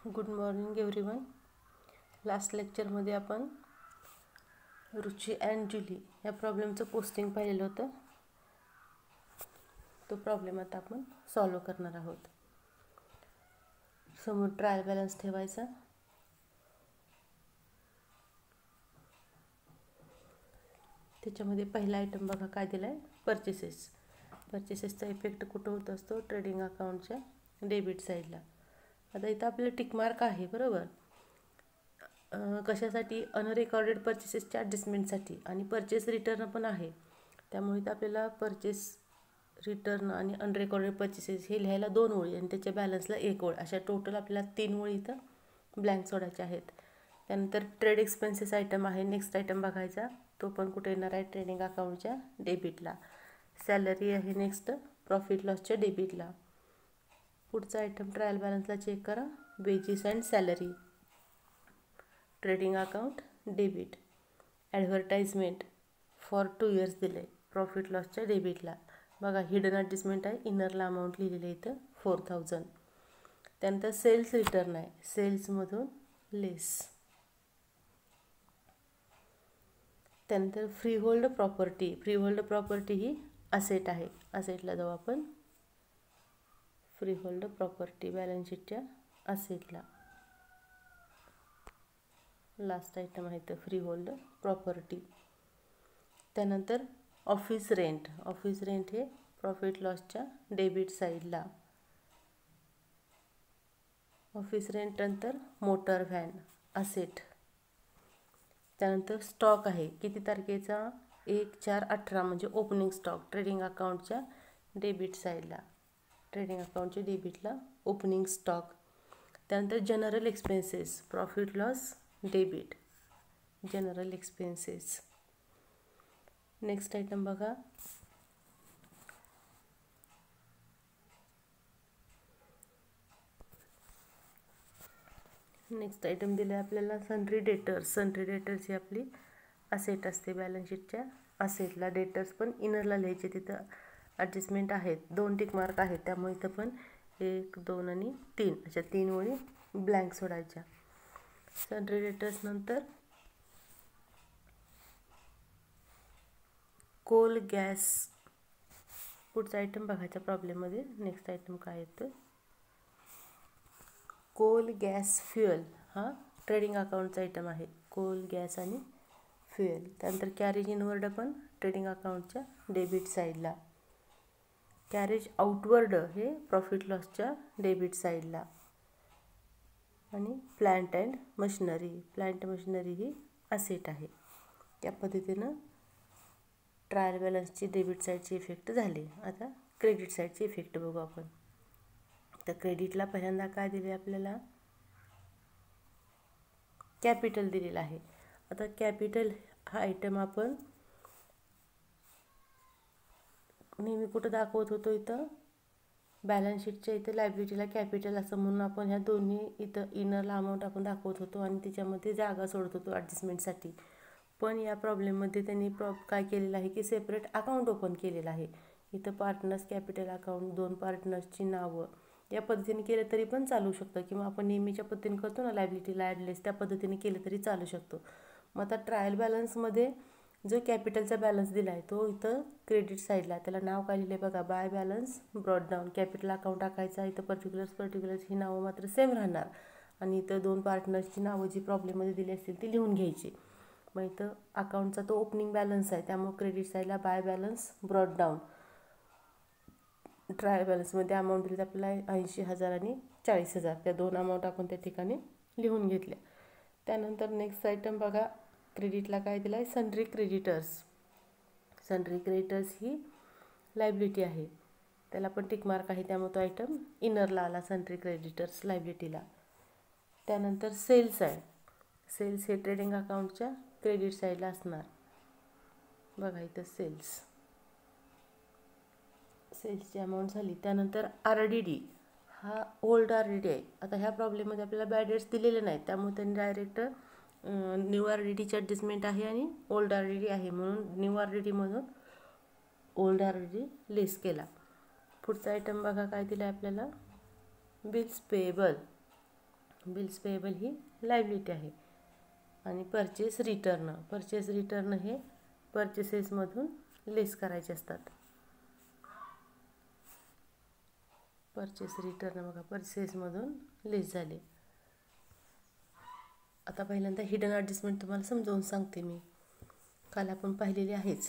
Good morning everyone. Last लेक्चरमध्ये आपण रुची and जुली या प्रॉब्लेमचं पोस्टिंग पाहिलेलं होतं. तो प्रॉब्लेम आता आपण सॉल्व करणार आहोत. समोर ट्रायल बॅलन्स ठेवायचा. त्याच्यामध्ये पहिला आयटम बघा काय दिला आहे, परचेसेस. परचेसेसचा इफेक्ट कुठं होत असतो, ट्रेडिंग अकाउंटच्या डेबिट साईडला. आता इथं आपल्याला टिकमार्क आहे बरोबर. कशासाठी, अनरेकॉर्डेड परचेसेसच्या ॲडजस्टमेंटसाठी आणि परचेस रिटर्न पण आहे. त्यामुळे इथं आपल्याला परचेस रिटर्न आणि अनरेकॉर्डेड परचेसेस हे लिहायला 2 ओळी आणि त्याच्या बॅलन्सला 1 ओळ, अशा टोटल आपल्याला 3 ओळी इथं ब्लँक सोडायच्या आहेत. त्यानंतर ट्रेड एक्सपेन्सेस आयटम आहे. नेक्स्ट आयटम बघायचा, तो पण कुठे येणार आहे, ट्रेडिंग अकाउंटच्या डेबिटला. सॅलरी आहे नेक्स्ट, प्रॉफिट लॉसच्या डेबिटला. पुढचा आयटम ट्रायल बॅलन्सला चेक करा, wedges and salary, trading account debit. Advertisement for 2 years दिले, प्रॉफिट लॉसच्या डेबिटला. बघा हिडन ॲडजस्टमेंट आहे, इनरला अमाऊंट लिहिलेली आहे इथं 4000. त्यानंतर सेल्स रिटर्न आहे, सेल्समधून लेस. त्यानंतर फ्रीहोल्ड प्रॉपर्टी, फ्रीहोल्ड प्रॉपर्टी ही असेट आहे, असेटला जाऊ आपण. फ्रीहोल्ड प्रॉपर्टी बॅलन्स शीटच्या असेटला. लास्ट आयटम आहे तर फ्रीहोल्ड प्रॉपर्टी. त्यानंतर ऑफिस रेंट, ऑफिस रेंट हे प्रॉफिट लॉसच्या डेबिट साईडला. ऑफिस रेंट नंतर मोटर व्हॅन असेट. त्यानंतर स्टॉक आहे, किती तारखेचा, 1/4/18 म्हणजे ओपनिंग स्टॉक, ट्रेडिंग अकाउंटच्या डेबिट साईडला. ट्रेडिंग अकाउंटच्या डेबिटला ओपनिंग स्टॉक. त्यानंतर general expenses, profit loss debit, general expenses. Next item बघा, नेक्स्ट आयटम दिले आपल्याला सन्ड्री डेटर्स. सन्ड्री डेटर्स ही आपली असेट असते बॅलन्स शीटच्या असेटला. डेटर्स पण इनरला लिहायचे, तिथं ॲडजस्टमेंट आहेत, 2 टिक मार्क आहेत, त्यामुळे इथं पण 1, 2 आणि 3 अशा 3 ओळी ब्लँक सोडायच्या. सन्ड्री डेटर्स नंतर कोल गॅस. पुढचा आयटम बघायचा प्रॉब्लेममध्ये. नेक्स्ट आयटम काय येतं, कोल गॅस फ्युएल, हा ट्रेडिंग अकाउंटचा आयटम आहे, कोल गॅस आणि फ्युएल. त्यानंतर कॅरेज इनवर्ड पण ट्रेडिंग अकाउंटच्या डेबिट साईडला. कॅरेज आउटवर्ड हे प्रॉफिट लॉसच्या डेबिट साईडला. आणि plant and machinery, plant machinery he asset आहे. त्या पद्धतीनं ट्रायल बॅलन्सची डेबिट साईडची इफेक्ट झाली. आता क्रेडिट साईडची इफेक्ट बघू आपण. तर क्रेडिटला पहिल्यांदा काय दिले आपल्याला, कॅपिटल दिलेला आहे. आता कॅपिटल हा आयटम आपण नेहमी कुठं दाखवत होतो, इथं बॅलन्स शीटच्या इथं लायबिलिटीला कॅपिटल असं म्हणून आपण ह्या दोन्ही इथं इनरला अमाऊंट आपण दाखवत होतो आणि त्याच्यामध्ये जागा सोडत होतो ॲडजस्टमेंटसाठी. पण या प्रॉब्लेममध्ये त्यांनी काय केलेलं आहे की सेपरेट अकाउंट ओपन केलेलं आहे. इथं पार्टनर्स कॅपिटल अकाउंट, 2 पार्टनर्सची नावं, या पद्धतीने केलं तरी पण चालू शकतं, किंवा आपण नेहमीच्या पद्धतीने करतो ना लायबिलिटीला ॲडलेस, त्या पद्धतीने केलं तरी चालू शकतो. मग आता ट्रायल बॅलन्समध्ये जो कॅपिटलचा बॅलन्स दिला आहे तो इथं क्रेडिट साईडला, त्याला नाव काय लिहिलं आहे बघा, by balance brought down. Capital account टाकायचा, इथं पर्टिक्युलर्स ही नावं मात्र सेम राहणार आणि इथं 2 पार्टनर्सची नावं जी प्रॉब्लेममध्ये दिली असतील ती लिहून घ्यायची. मग इथं अकाउंटचा तो ओपनिंग बॅलन्स आहे, त्यामुळे क्रेडिट साईडला by balance brought down. Trial बॅलन्समध्ये अमाऊंट दिली आपल्याला 80,000 आणि 40,000, त्या 2 अमाऊंट आपण त्या ठिकाणी लिहून घेतल्या. त्यानंतर नेक्स्ट आयटम बघा, क्रेडिटला काय दिलं आहे, सन्ड्री क्रेडिटर्स. सन्ड्री क्रेडिटर्स ही लायबिलिटी आहे, त्याला पण टिक मार्क आहे, त्यामुळे तो आयटम इनरला आला सन्ड्री क्रेडिटर्स लायबिलिटीला. त्यानंतर सेल्स आहे, सेल्स हे ट्रेडिंग अकाउंटच्या क्रेडिट साईडला असणार. बघा इथं सेल्स, सेल्सची अमाऊंट झाली. त्यानंतर RDD हा ओल्ड RDD आहे. आता ह्या प्रॉब्लेममध्ये आपल्याला बॅड डेट्स दिलेले नाहीत, त्यामुळे त्यांनी डायरेक्ट न्यू RDDची ॲडजस्टमेंट आहे आणि ओल्ड RDD आहे, म्हणून न्यू RDDमधून ओल्ड RDD लेस केला. पुढचा आयटम बघा काय दिला आहे आपल्याला, बिल्स पेएबल. बिल्स पेएबल ही लायबिलिटी आहे. आणि परचेस रिटर्न हे परचेसेसमधून लेस करायचे असतात. परचेस रिटर्न बघा परचेसमधून लेस झाले. आता पहिल्यांदा हिडन ॲडजस्टमेंट तुम्हाला समजावून सांगते मी. काल आपण पाहिलेली आहेच.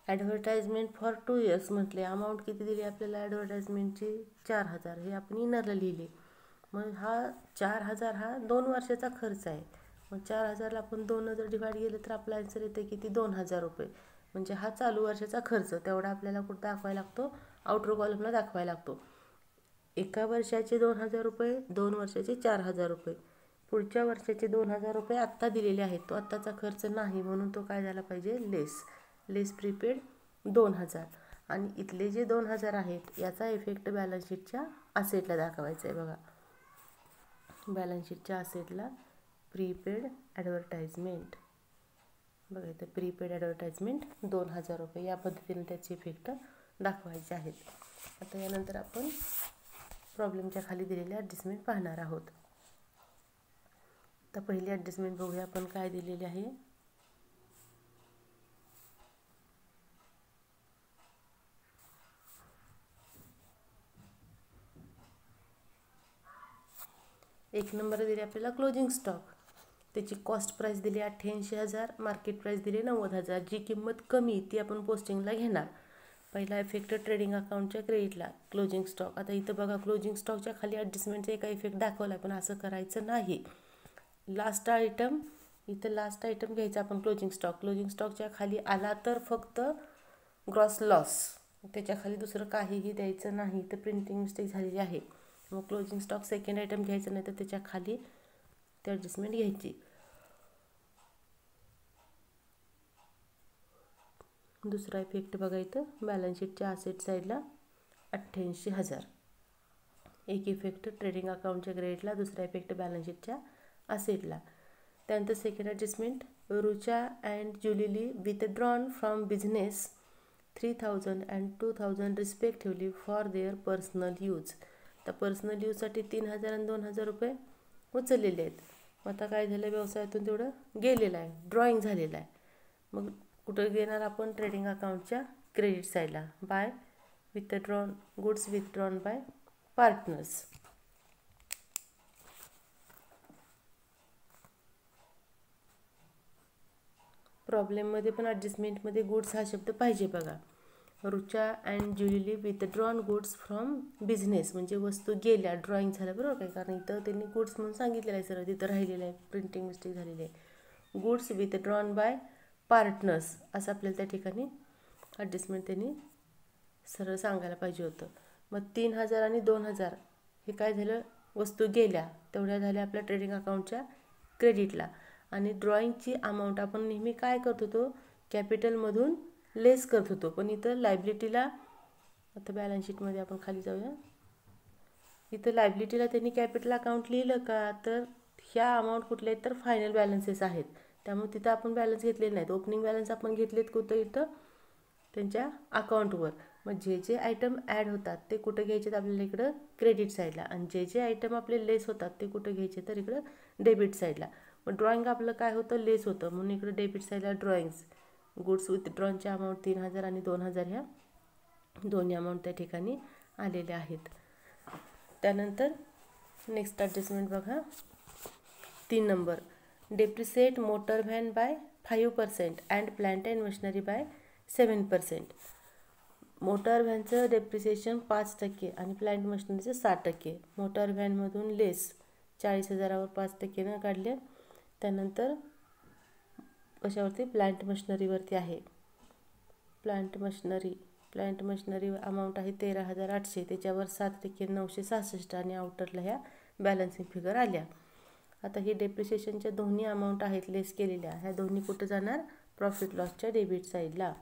ॲडव्हर्टाइजमेंट फॉर 2 इयर्स म्हटले. अमाऊंट किती दिली आपल्याला ॲडव्हर्टाइजमेंटची 4,000. हे आपण इनरला लिहिले. मग हा 4,000 हा 2 वर्षाचा खर्च आहे. मग 4,000ला आपण 2 जर डिवाइड केलं तर आपला आन्सर येते किती 2,000 रुपये. म्हणजे हा चालू वर्षाचा खर्च तेवढा आपल्याला कुठं दाखवायला लागतो, आउटर कॉलमला दाखवायला लागतो. एका वर्षाचे 2,000 रुपये, 2 वर्षाचे 4,000 रुपये. पुढच्या वर्षाचे 2,000 रुपये आत्ता दिलेले आहेत. तो आत्ताचा खर्च नाही म्हणून तो काय झाला पाहिजे लेस प्रीपेड 2,000. आणि इथले जे 2,000 आहेत याचा इफेक्ट बॅलन्स शीटच्या असेटला दाखवायचा आहे. बघा बॅलन्स शीटच्या असेटला प्रीपेड ॲडव्हर्टाइजमेंट बघा इथं प्रीपेड ॲडव्हर्टाइजमेंट 2,000 रुपये या पद्धतीने त्याचे इफेक्ट दाखवायचे आहेत. आता यानंतर आपण प्रॉब्लेमच्या खाली दिलेले ॲडजस्टमेंट पाहणार आहोत. तर पहिली ॲडजस्टमेंट बघूया आपण काय दिलेली आहे. एक नंबर दिली आपल्याला क्लोजिंग स्टॉक. त्याची कॉस्ट प्राईस दिली 88,000, मार्केट प्राईस दिली 90,000. जी किंमत कमी ती आपण पोस्टिंगला घेणार. पहिला इफेक्ट ट्रेडिंग अकाउंटच्या क्रेडिटला क्लोजिंग स्टॉक. आता इथं बघा क्लोजिंग स्टॉकच्या खाली ॲडजस्टमेंटचा एका इफेक्ट दाखवला आहे पण असं करायचं नाही. लास्ट आयटम घ्यायचा आपण क्लोजिंग स्टॉकच्या खाली आला तर फक्त ग्रॉस लॉस, त्याच्या खाली दुसरं काहीही द्यायचं नाही. तर प्रिंटिंग मिस्टेक झालेली आहे. मग क्लोजिंग स्टॉक सेकंड आयटम घ्यायचं नाही तर त्याच्या खाली ते ॲडजस्टमेंट घ्यायची. दुसरा इफेक्ट बघा इथं बॅलन्स शीटच्या असेट साईडला 88,000. एक इफेक्ट ट्रेडिंग अकाउंटच्या क्रेडिटला, दुसरा इफेक्ट बॅलन्स शीटच्या असेटला. त्यानंतर second adjustment Rucha and Julili withdrawn from business 3,000 and 2,000 respectively for their personal use. तर पर्सनल यूजसाठी 3,000 आणि 2,000 रुपये उचललेले आहेत. मग आता काय झालं व्यवसायातून तेवढं गेलेलं आहे, ड्रॉईंग झालेलं आहे. मग कुठं घेणार आपण ट्रेडिंग अकाउंटच्या क्रेडिट साईडला by goods withdrawn by partners. प्रॉब्लेममध्ये पण ॲडजस्टमेंटमध्ये गुड्स हा शब्द पाहिजे बघा. Rucha and Julili withdrawn goods from business म्हणजे वस्तू गेल्या, ड्रॉईंग झालं बरोबर काय, कारण इथं त्यांनी गुड्स म्हणून सांगितलेलं आहे सर, तिथं राहिलेलं आहे, प्रिंटिंग मिस्टेक झालेली आहे. गुड्स विथड्रॉन बाय पार्टनर्स असं आपल्याला त्या ठिकाणी ॲडजस्टमेंट त्यांनी सरळ सांगायला पाहिजे होतं. मग 3,000 आणि 2,000 हे काय झालं, वस्तू गेल्या तेवढ्या झाल्या आपल्या ट्रेडिंग अकाउंटच्या क्रेडिटला. आणि ड्रॉईंगची अमाऊंट आपण नेहमी काय करत होतो, कॅपिटलमधून लेस करत होतो. पण इथं लायबिलिटीला, आता बॅलन्स शीटमध्ये आपण खाली जाऊया, इथं लायबिलिटीला त्यांनी कॅपिटल अकाउंट लिहिलं का, तर ह्या अमाऊंट कुठल्या आहेत तर फायनल बॅलन्सेस आहेत. त्यामुळे तिथं आपण बॅलन्स घेतलेले नाहीत. ओपनिंग बॅलन्स आपण घेतलेत कुठं, इथं त्यांच्या अकाउंटवर. मग जे जे आयटम ॲड होतात ते कुठं घ्यायचे आपल्याला इकडं क्रेडिट साईडला, आणि जे जे आयटम आपले लेस होतात ते कुठं घ्यायचे तर इकडं डेबिट साईडला. मग ड्रॉईंग आपलं काय होतं, लेस होतं, म्हणून इकडं डेबिट साईडला ड्रॉईंग्स गुड्स विथड्रॉनच्या अमाऊंट 3,000 आणि 2,000 ह्या दोन्ही अमाऊंट त्या ठिकाणी आलेल्या आहेत. त्यानंतर नेक्स्ट ॲडजस्टमेंट बघा 3 number. Depreciate motor van by 5% and plant and machinery by 7%. Motor व्हॅनचं डेप्रिसिएशन 5% आणि प्लांट मशिनरीचं 6%. मोटर व्हॅनमधून लेस 40,000वर 5% न काढले. त्यानंतर कशावरती, प्लांट मशिनरीवरती आहे. प्लांट मशिनरी अमाऊंट आहे 13,800, त्याच्यावर 7% 966 आणि आउटरला ह्या बॅलन्सिंग फिगर आल्या. आता ही डेप्रिसिएशनच्या दोन्ही अमाऊंट आहेत लेस केलेल्या, ह्या दोन्ही कुठं जाणार, प्रॉफिट लॉसच्या डेबिट साईडला.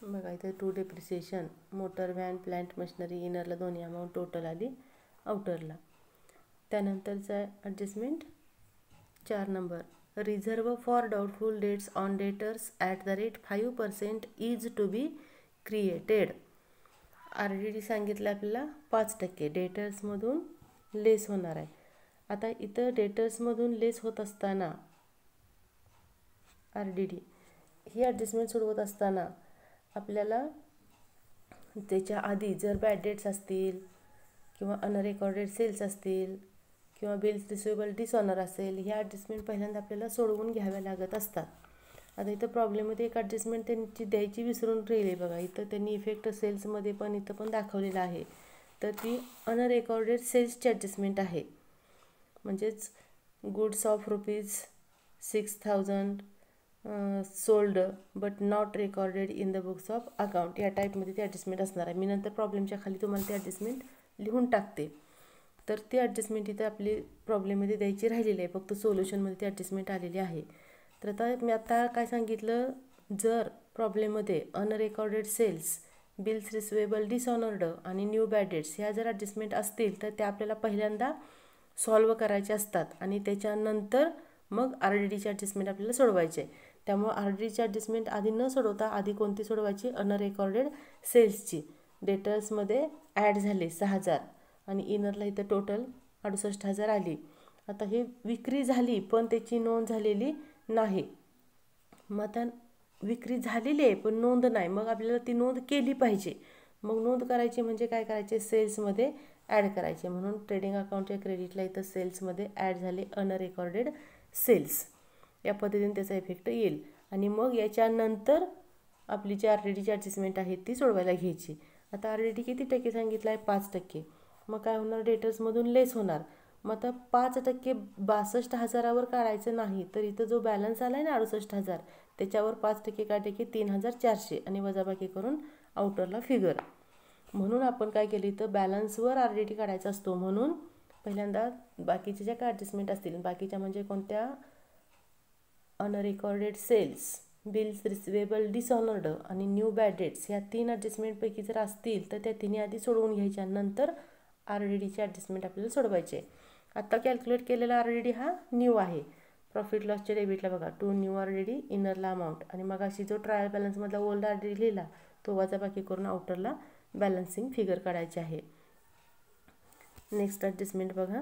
बघा इथे 2 depreciation, motor van, plant machinery, इनरला दोन्ही अमाऊंट टोटल आली आउटरला. त्यानंतरचा adjustment 4 number. Reserve for doubtful debts on debtors at the rate 5% is to be created. RDD सांगितलं आपल्याला 5% डेटर्समधून लेस होणार आहे. आता इथं डेटर्समधून लेस होत असताना RDD ही ॲडजस्टमेंट सोडवत असताना आपल्याला त्याच्या आधी जर बॅड डेट्स असतील किंवा अनरेकॉर्डेड सेल्स असतील किंवा बिल्स रिसिवेबल डिसऑनर असेल, ह्या ॲडजस्टमेंट पहिल्यांदा आपल्याला सोडवून घ्याव्या लागत असतात. आता इथं प्रॉब्लेममध्ये एक ॲडजस्टमेंट त्यांची द्यायची विसरून राहिली बघा. इथं त्यांनी इफेक्ट सेल्समध्ये पण इथं पण दाखवलेलं आहे. तर ती अनरेकॉर्डेड सेल्सची ॲडजस्टमेंट आहे. म्हणजेच goods of ₹6,000 sold but not recorded in the books of account, या टाईपमध्ये ती ॲडजस्टमेंट असणार आहे. मी नंतर प्रॉब्लेमच्या खाली तुम्हाला ती ॲडजस्टमेंट लिहून टाकते. तर ती ॲडजस्टमेंट इथं आपली प्रॉब्लेममध्ये द्यायची राहिलेली आहे, फक्त सोल्युशनमध्ये ती ॲडजस्टमेंट आलेली आहे. तर आता काय सांगितलं, जर प्रॉब्लेममध्ये अनरेकॉर्डेड सेल्स, बिल्स रिसिवेबल डिसऑनर्ड आणि न्यू बॅड डेट्स ह्या जर ॲडजस्टमेंट असतील तर त्या आपल्याला पहिल्यांदा सॉल्व करायचे असतात आणि त्याच्यानंतर मग RDDची ॲडजस्टमेंट आपल्याला सोडवायची आहे. त्यामुळे RDDची ॲडजस्टमेंट आधी न सोडवता आधी कोणती सोडवायची, अनरेकॉर्डेड सेल्सची. डेटर्समध्ये ॲड झाले 6,000 आणि इनरला इथं टोटल 68,000 आली. आता ही विक्री झाली पण त्याची नोंद झालेली नाही. मग आता विक्री झालेली आहे पण नोंद नाही, मग आपल्याला ती नोंद केली पाहिजे. मग नोंद करायची म्हणजे काय करायचे, सेल्समध्ये ॲड करायचे. म्हणून ट्रेडिंग अकाउंटच्या क्रेडिटला इथं सेल्समध्ये ॲड झाले अनरेकॉर्डेड सेल्स. या पद्धतीने त्याचा इफेक्ट येईल आणि मग याच्यानंतर आपली जी RDDची ॲडजस्टमेंट आहे ती सोडवायला घ्यायची. आता RDD किती टक्के सांगितलं आहे, 5%. मग काय होणार, डेटर्समधून लेस होणार. मग आता 5% 62,000वर काढायचं नाही, तर इथं जो बॅलन्स आला आहे ना 68,000, त्याच्यावर 5% काढले की 3,400 आणि वजाबाकी करून आउटरला फिगर. म्हणून आपण काय केलं, इथं बॅलन्सवर RDD काढायचा असतो. म्हणून पहिल्यांदा बाकीच्या ज्या काय ॲडजस्टमेंट असतील, बाकीच्या म्हणजे कोणत्या, अनरेकॉर्डेड सेल्स, बिल्स रिसिवेबल डिसऑनर्ड आणि न्यू बॅड डेट्स, ह्या 3 ॲडजस्टमेंटपैकी जर असतील तर त्या तिन्ही आधी सोडवून घ्यायच्या, नंतर RDDची ॲडजस्टमेंट आपल्याला सोडवायची आहे. आता कॅल्क्युलेट केलेला RDD हा न्यू आहे. प्रॉफिट लॉसच्या डेबिटला बघा, टू न्यू RDD, इनरला अमाऊंट आणि मग अशी जो ट्रायल बॅलन्समधला ओल्ड RDD लिहिला तो वजाबाकी करून आउटरला बॅलन्सिंग फिगर काढायची आहे. नेक्स्ट ॲडजस्टमेंट बघा,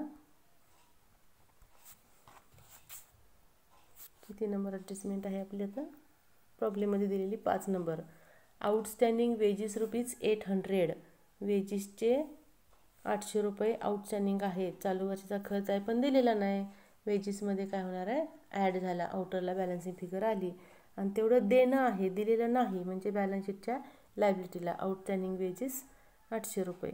किती नंबर ॲडजस्टमेंट आहे आपली आता प्रॉब्लेममध्ये दिलेली, 5 नंबर. आउटस्टँडिंग वेजेस ₹800, वेजेसचे 800 रुपये आउटस्टँडिंग आहे. चालू वर्षाचा खर्च आहे पण दिलेला नाही. वेजेसमध्ये काय होणार आहे, ॲड झाला, आउटरला बॅलन्सिंग फिगर आली आणि तेवढं देणं आहे, दिलेलं नाही. म्हणजे बॅलन्स शीटच्या लायबिलिटीला आउटस्टँडिंग वेजेस 800 रुपये.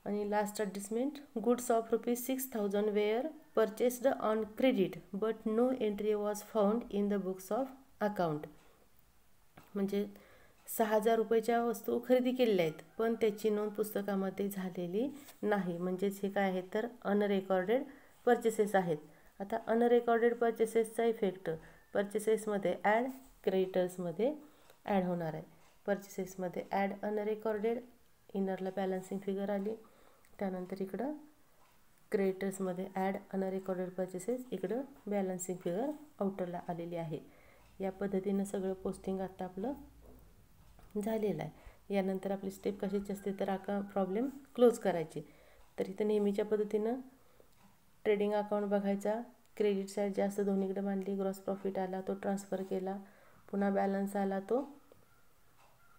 आणि last adjustment, goods of ₹6,000 were purchased on credit but no entry was found in the books of account. म्हणजे 6,000 रुपयाच्या वस्तू खरेदी केलेल्या आहेत पण त्याची नोंद पुस्तकामध्ये झालेली नाही. म्हणजेच हे काय आहे तर अनरेकॉर्डेड परचेसेस आहेत. आता अनरेकॉर्डेड परचेसेसचा इफेक्ट परचेसेसमध्ये ॲड, क्रेडिटर्समध्ये ॲड होणार आहे. परचेसेसमध्ये ॲड अनरेकॉर्डेड, इनरला बॅलन्सिंग फिगर आली. त्यानंतर इकडं क्रेडिटर्समध्ये ॲड अनरेकॉर्डेड परचेसेस, इकडं बॅलन्सिंग फिगर आउटरला आलेली आहे. या पद्धतीनं सगळं पोस्टिंग आता आपलं झालेलं आहे. यानंतर आपली स्टेप कशाची असते तर प्रॉब्लेम क्लोज करायची. तर इथं नेहमीच्या पद्धतीनं ट्रेडिंग अकाउंट बघायचा, क्रेडिट साईड जास्त दोन्हीकडे मांडली, ग्रॉस प्रॉफिट आला तो ट्रान्सफर केला, पुन्हा बॅलन्स आला तो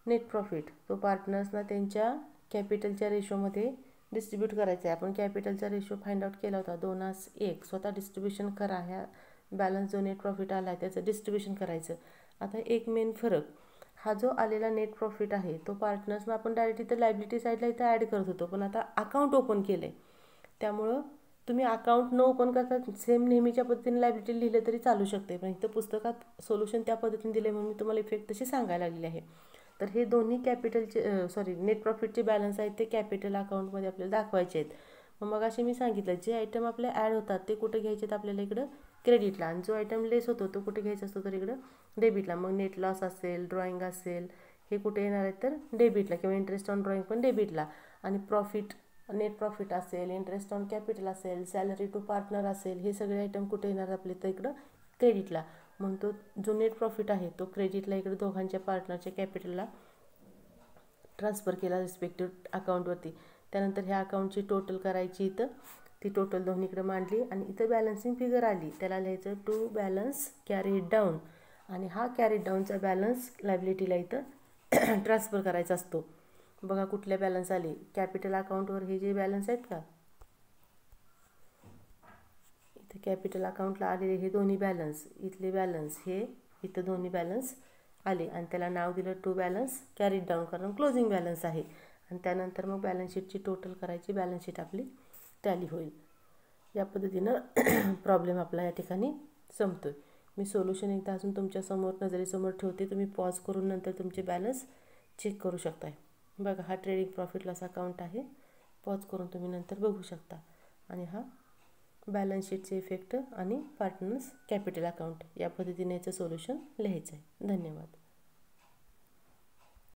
नेट प्रॉफिट, तो पार्टनर्सना त्यांच्या कॅपिटलच्या रेशोमध्ये डिस्ट्रीब्यूट करायचं आहे. आपण कॅपिटलचा रेशो फाइंड आउट केला होता 2:1. स्वतः डिस्ट्रीब्युशन करा, ह्या बॅलन्स जो नेट प्रॉफिट आला आहे त्याचं डिस्ट्रीब्युशन करायचं. आता एक मेन फरक, हा जो आलेला नेट प्रॉफिट आहे तो पार्टनर्सना आपण डायरेक्ट इथं लायबिलिटी साईडला इथं ॲड करत होतो, पण आता अकाउंट ओपन केलं आहे. त्यामुळं तुम्ही अकाउंट न ओपन करता सेम नेहमीच्या पद्धतीने लायबिलिटी लिहिलं तरी चालू शकते, पण इथं पुस्तकात सोल्युशन त्या पद्धतीने दिले म्हणून मी तुम्हाला इफेक्ट तशी सांगायला लागलेली आहे. तर हे दोन्ही कॅपिटलचे नेट प्रॉफिटचे बॅलन्स आहेत ते कॅपिटल अकाउंटमध्ये आपल्याला दाखवायचे आहेत. मग असे मी सांगितलं, जे आयटम आपले ॲड होतात ते कुठे घ्यायचे आहेत आपल्याला, इकडं क्रेडिटला, आणि जो आयटम लेस होतो तो कुठे घ्यायचा असतो तर इकडं डेबिटला. मग नेट लॉस असेल, ड्रॉइंग असेल, हे कुठे येणार आहेत तर डेबिटला, किंवा इंटरेस्ट ऑन ड्रॉइंग पण डेबिटला. आणि प्रॉफिट, नेट प्रॉफिट असेल, इंटरेस्ट ऑन कॅपिटल असेल, सॅलरी टू पार्टनर असेल, हे सगळे आयटम कुठे येणार आपले तर इकडं क्रेडिटला. मग तो जो नेट प्रॉफिट आहे तो क्रेडिटला, इकडे दोघांच्या पार्टनरच्या कॅपिटलला ट्रान्सफर केला रिस्पेक्टिव्ह अकाउंटवरती. त्यानंतर ह्या अकाउंटची टोटल करायची इथं, ती टोटल दोन्हीकडे मांडली आणि इथं बॅलन्सिंग फिगर आली, त्याला लिहायचं टू बॅलन्स कॅरीड डाऊन. आणि हा कॅरीड डाऊनचा बॅलन्स लायबिलिटीला इथं ट्रान्सफर करायचा असतो. बघा कुठले बॅलन्स आले, कॅपिटल अकाउंटवर हे जे बॅलन्स आहेत का, इथे कॅपिटल अकाउंटला आलेले हे दोन्ही बॅलन्स, इथले बॅलन्स हे इथं दोन्ही बॅलन्स आले आणि त्याला नाव दिलं टू बॅलन्स कॅरीड डाऊन, कारण क्लोजिंग बॅलन्स आहे. आणि त्यानंतर मग बॅलन्स शीटची टोटल करायची, बॅलन्स शीट आपली टॅली होईल. या पद्धतीनं प्रॉब्लेम आपला या ठिकाणी संपतोय. मी सोल्युशन एकदा अजून तुमच्यासमोर नजरेसमोर ठेवते, तुम्ही पॉज करून नंतर तुमचे बॅलन्स चेक करू शकताय. बघा हा ट्रेडिंग प्रॉफिट लॉस अकाउंट आहे, पॉज करून तुम्ही नंतर बघू शकता. आणि हा बॅलन्स शीटचे इफेक्ट आणि पार्टनर्स कॅपिटल अकाउंट, या पद्धतीने याचं सोल्युशन लिहायचं आहे. धन्यवाद.